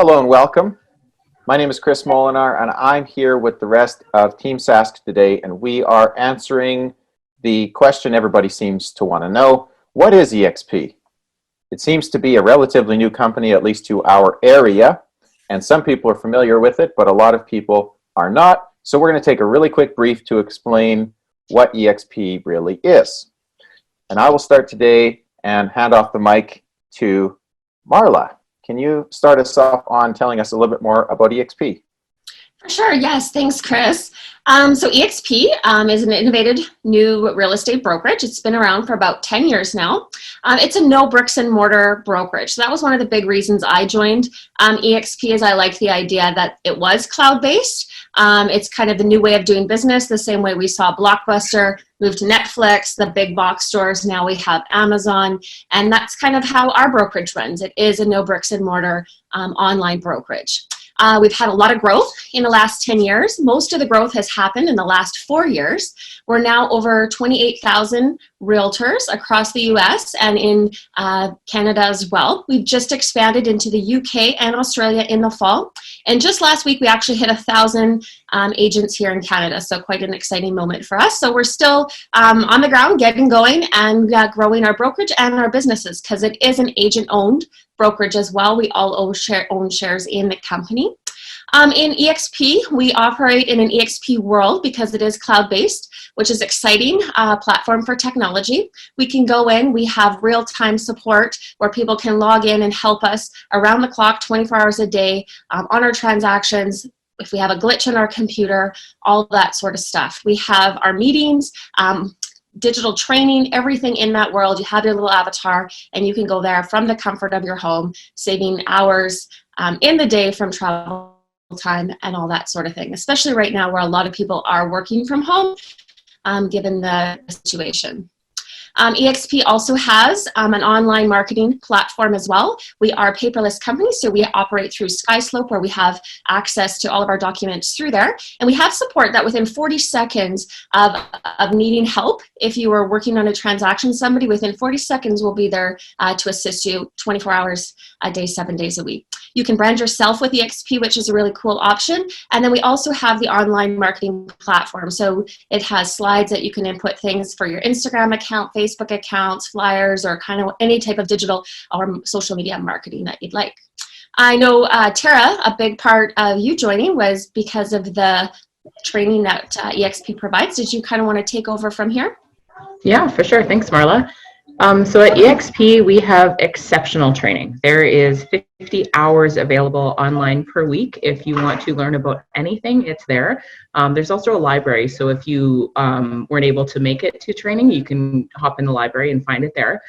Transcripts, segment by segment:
Hello and welcome. My name is Chris Molinar and I'm here with the rest of Team Sask today, and we are answering the question everybody seems to want to know. What is EXP? It seems to be a relatively new company, at least to our area, and some people are familiar with it, but a lot of people are not. So we're going to take a really quick brief to explain what EXP really is. And I will start today and hand off the mic to Marla. Can you start us off on telling us a little bit more about EXP? For sure, yes. Thanks, Chris. So eXp is an innovative new real estate brokerage. It's been around for about 10 years now. It's a no bricks and mortar brokerage. So that was one of the big reasons I joined eXp, is I liked the idea that it was cloud-based. It's kind of the new way of doing business, the same way we saw Blockbuster move to Netflix, the big box stores, now we have Amazon, and that's kind of how our brokerage runs. It is a no bricks and mortar online brokerage. We've had a lot of growth in the last 10 years. Most of the growth has happened in the last 4 years. We're now over 28,000 realtors across the US and in Canada as well. We've just expanded into the UK and Australia in the fall. And just last week, we actually hit 1,000 agents here in Canada. So quite an exciting moment for us. So we're still on the ground, getting going and growing our brokerage and our businesses, because it is an agent-owned brokerage as well. We all own shares in the company. In eXp, we operate in an eXp world because it is cloud-based, which is exciting platform for technology. We can go in, we have real-time support where people can log in and help us around the clock, 24 hours a day on our transactions. If we have a glitch in our computer, all that sort of stuff. We have our meetings, digital training, everything in that world. You have your little avatar and you can go there from the comfort of your home, saving hours in the day from travel time and all that sort of thing, especially right now where a lot of people are working from home given the situation. eXp also has an online marketing platform as well. We are a paperless company, so we operate through SkySlope, where we have access to all of our documents through there. And we have support that within 40 seconds of needing help, if you are working on a transaction, somebody within 40 seconds will be there to assist you 24 hours a day, 7 days a week. You can brand yourself with eXp, which is a really cool option. And then we also have the online marketing platform. So it has slides that you can input things for your Instagram account, Facebook accounts, flyers, or kind of any type of digital or social media marketing that you'd like. I know, Tara, a big part of you joining was because of the training that eXp provides. Did you kind of want to take over from here? Yeah, for sure. Thanks, Marla. So at eXp, we have exceptional training. There is 50 hours available online per week. If you want to learn about anything, it's there. There's also a library. So if you weren't able to make it to training, you can hop in the library and find it there.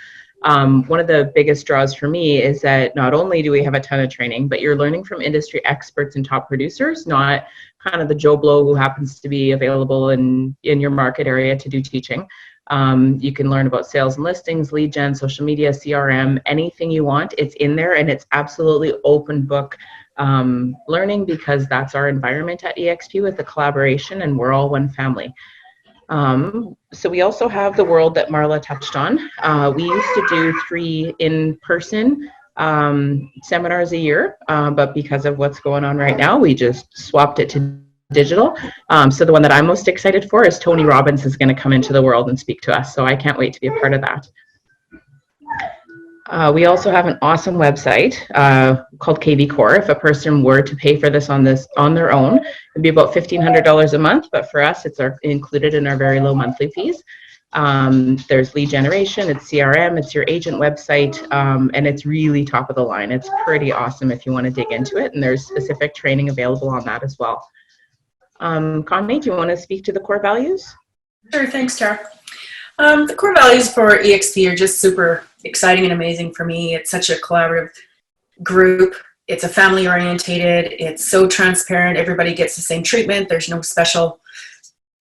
One of the biggest draws for me is that not only do we have a ton of training, but you're learning from industry experts and top producers, not kind of the Joe Blow who happens to be available in your market area to do teaching. You can learn about sales and listings, lead gen, social media, CRM, anything you want. It's in there, and it's absolutely open book learning, because that's our environment at eXp with the collaboration, and we're all one family. So we also have the world that Marla touched on. We used to do 3 in-person seminars a year, but because of what's going on right now, we just swapped it to digital. So the one that I'm most excited for is Tony Robbins is going to come into the world and speak to us. So I can't wait to be a part of that. We also have an awesome website called KV Core. If a person were to pay for this on their own, it'd be about $1,500 a month. But for us, it's included in our very low monthly fees. There's lead generation, it's CRM, it's your agent website, and it's really top of the line. It's pretty awesome if you want to dig into it. And there's specific training available on that as well. Connie, do you want to speak to the core values? Sure, thanks, Tara. The core values for eXp are just super exciting and amazing for me. It's such a collaborative group. It's a family orientated. It's so transparent. Everybody gets the same treatment. There's no special,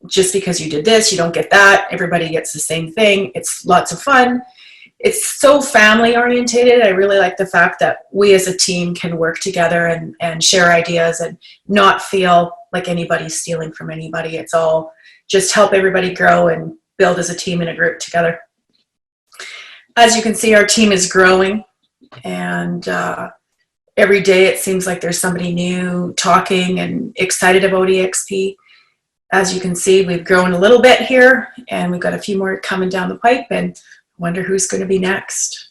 just because you did this, you don't get that. Everybody gets the same thing. It's lots of fun. It's so family orientated. I really like the fact that we as a team can work together and share ideas and not feel like anybody's stealing from anybody. It's all just help everybody grow and build as a team and a group together. As you can see, our team is growing, and every day it seems like there's somebody new talking and excited about EXP. As you can see, we've grown a little bit here, and we've got a few more coming down the pipe, and wonder who's going to be next.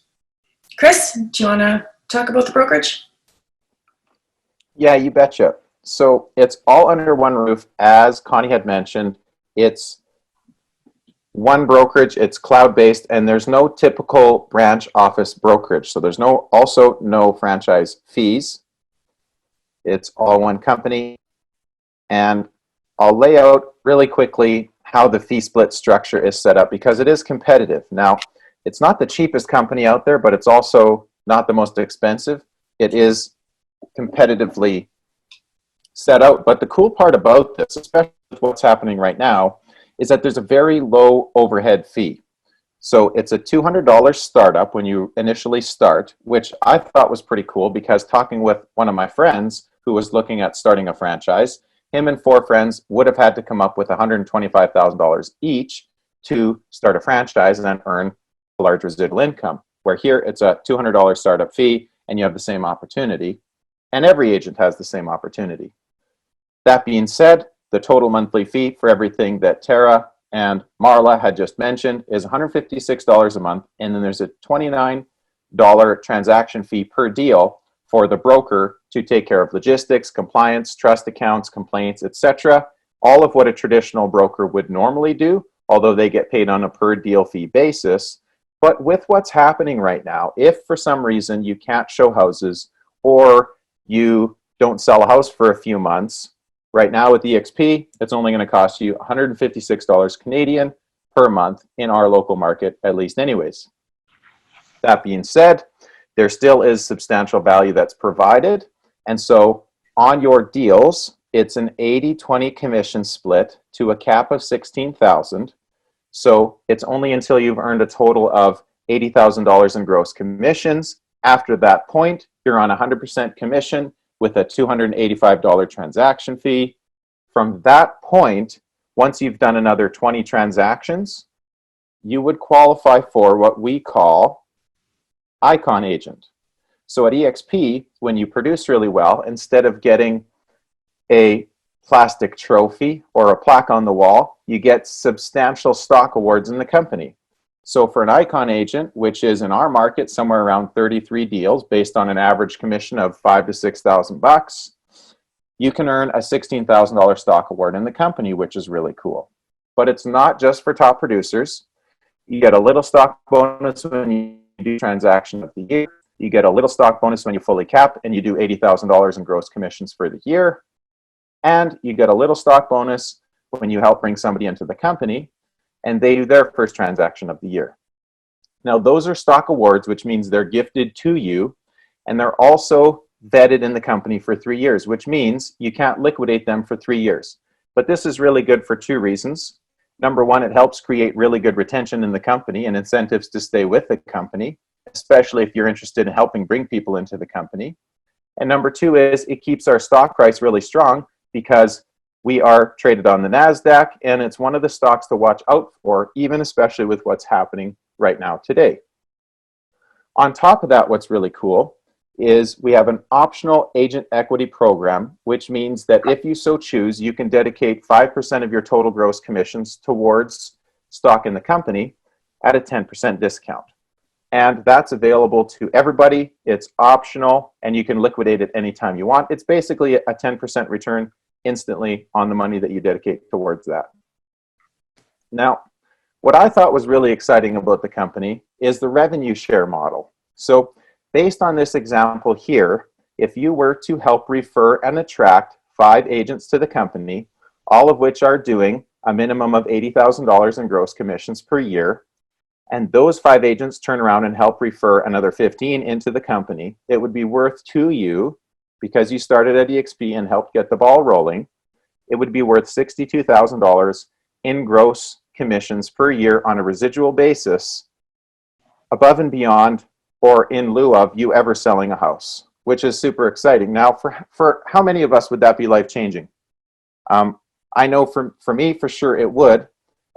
Chris, do you want to talk about the brokerage? Yeah, you betcha. So it's all under one roof, as Connie had mentioned. It's one brokerage, it's cloud-based, and there's no typical branch office brokerage. So there's also no franchise fees. It's all one company. And I'll lay out really quickly how the fee split structure is set up, because it is competitive. Now, it's not the cheapest company out there, but it's also not the most expensive. It is competitively set out. But the cool part about this, especially with what's happening right now, is that there's a very low overhead fee. So it's a $200 startup when you initially start, which I thought was pretty cool, because talking with one of my friends who was looking at starting a franchise, him and 4 friends would have had to come up with $125,000 each to start a franchise and then earn a large residual income. Where here it's a $200 startup fee and you have the same opportunity, and every agent has the same opportunity. That being said, the total monthly fee for everything that Tara and Marla had just mentioned is $156 a month, and then there's a $29 transaction fee per deal for the broker to take care of logistics, compliance, trust accounts, complaints, etc. All of what a traditional broker would normally do, although they get paid on a per deal fee basis. But with what's happening right now, if for some reason you can't show houses or you don't sell a house for a few months, right now with EXP, it's only going to cost you $156 Canadian per month in our local market, at least anyways. That being said, there still is substantial value that's provided. And so on your deals, it's an 80-20 commission split to a cap of $16,000. So it's only until you've earned a total of $80,000 in gross commissions. After that point, you're on 100% commission with a $285 transaction fee. From that point, once you've done another 20 transactions, you would qualify for what we call icon agent. So at EXP, when you produce really well, instead of getting a plastic trophy or a plaque on the wall, you get substantial stock awards in the company. So for an icon agent, which is in our market somewhere around 33 deals based on an average commission of $5,000 to $6,000, you can earn a $16,000 stock award in the company, which is really cool. But it's not just for top producers. You get a little stock bonus when you do transaction of the year. You get a little stock bonus when you fully cap and you do $80,000 in gross commissions for the year. And you get a little stock bonus when you help bring somebody into the company and they do their first transaction of the year. Now, those are stock awards, which means they're gifted to you, and they're also vetted in the company for 3 years, which means you can't liquidate them for 3 years. But this is really good for 2 reasons. Number one, it helps create really good retention in the company and incentives to stay with the company, especially if you're interested in helping bring people into the company. And number 2 is it keeps our stock price really strong, because we are traded on the NASDAQ, and it's one of the stocks to watch out for, even especially with what's happening right now today. On top of that, what's really cool is we have an optional agent equity program, which means that if you so choose, you can dedicate 5% of your total gross commissions towards stock in the company at a 10% discount. And that's available to everybody. It's optional, and you can liquidate it anytime you want. It's basically a 10% return instantly on the money that you dedicate towards that. Now, what I thought was really exciting about the company is the revenue share model. So based on this example here, if you were to help refer and attract 5 agents to the company, all of which are doing a minimum of $80,000 in gross commissions per year, and those 5 agents turn around and help refer another 15 into the company, it would be worth to you, because you started at EXP and helped get the ball rolling, it would be worth $62,000 in gross commissions per year on a residual basis, above and beyond or in lieu of you ever selling a house, which is super exciting. Now, for how many of us would that be life-changing? I know for me, for sure it would.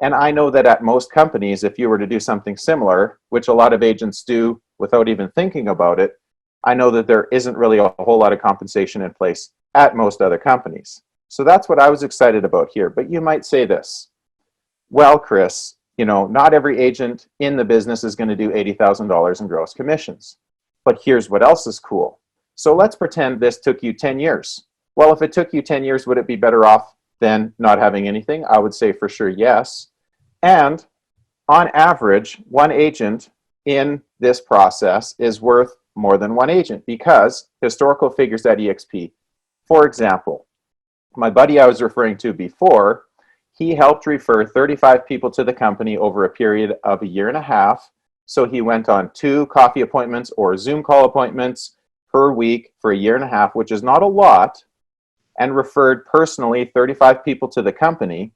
And I know that at most companies, if you were to do something similar, which a lot of agents do without even thinking about it, I know that there isn't really a whole lot of compensation in place at most other companies. So that's what I was excited about here. But you might say this, well, Chris, you know, not every agent in the business is going to do $80,000 in gross commissions. But here's what else is cool. So let's pretend this took you 10 years. Well, if it took you 10 years, would it be better off than not having anything? I would say for sure yes. And on average, one agent in this process is worth more than one agent because historical figures at eXp. For example, my buddy I was referring to before, he helped refer 35 people to the company over a period of 1.5 years. So he went on 2 coffee appointments or Zoom call appointments per week for 1.5 years, which is not a lot, and referred personally 35 people to the company.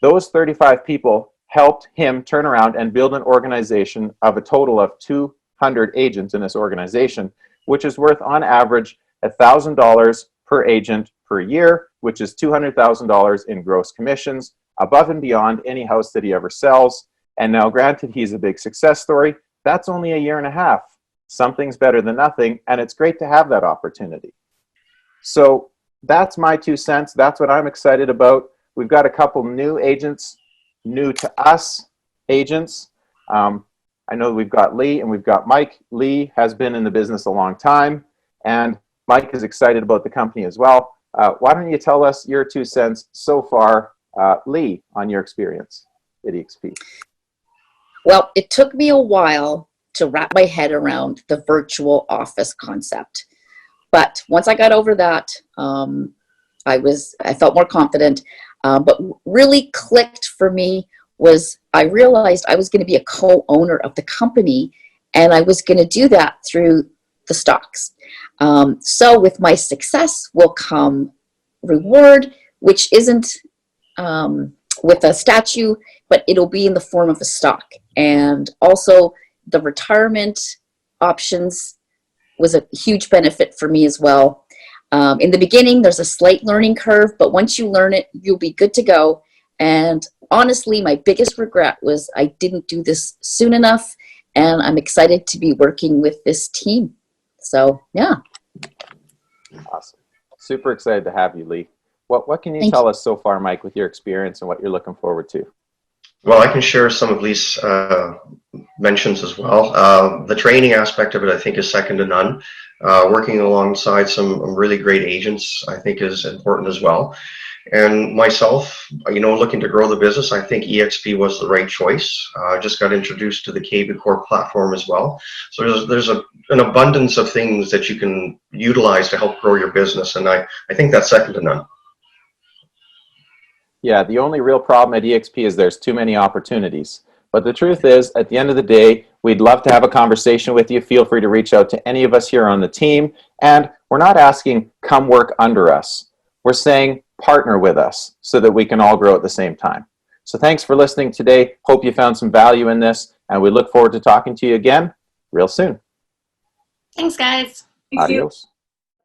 Those 35 people helped him turn around and build an organization of a total of 200 agents in this organization, which is worth on average $1,000 per agent per year, which is $200,000 in gross commissions, above and beyond any house that he ever sells. And now granted, he's a big success story. That's only 1.5 years. Something's better than nothing, and it's great to have that opportunity. So that's my 2 cents. That's what I'm excited about. We've got a couple new agents, new to us agents. I know we've got Lee and we've got Mike. Lee has been in the business a long time, and Mike is excited about the company as well. Why don't you tell us your 2 cents so far, Lee, on your experience at eXp? Well, it took me a while to wrap my head around the virtual office concept. But once I got over that, I felt more confident. But really clicked for me was I realized I was going to be a co-owner of the company, and I was going to do that through the stocks. So with my success will come reward, which isn't with a statue, but it'll be in the form of a stock. And also the retirement options was a huge benefit for me as well. In the beginning, there's a slight learning curve, but once you learn it, you'll be good to go. And honestly, my biggest regret was I didn't do this soon enough, and I'm excited to be working with this team. So, yeah. Awesome. Super excited to have you, Lee. What can you Thank tell you. us so far, Mike, with your experience and what you're looking forward to? Well, I can share some of Lee's mentions as well. The training aspect of it, I think, is second to none. Working alongside some really great agents, I think, is important as well. And myself, you know, looking to grow the business, I think eXp was the right choice. I just got introduced to the KB Core platform as well. So there's an abundance of things that you can utilize to help grow your business, and I think that's second to none. Yeah, the only real problem at eXp is there's too many opportunities. But the truth is, at the end of the day, we'd love to have a conversation with you. Feel free to reach out to any of us here on the team. And we're not asking, come work under us. We're saying, partner with us so that we can all grow at the same time. So thanks for listening today. Hope you found some value in this, and we look forward to talking to you again real soon. Thanks, guys. Thank you. Adios.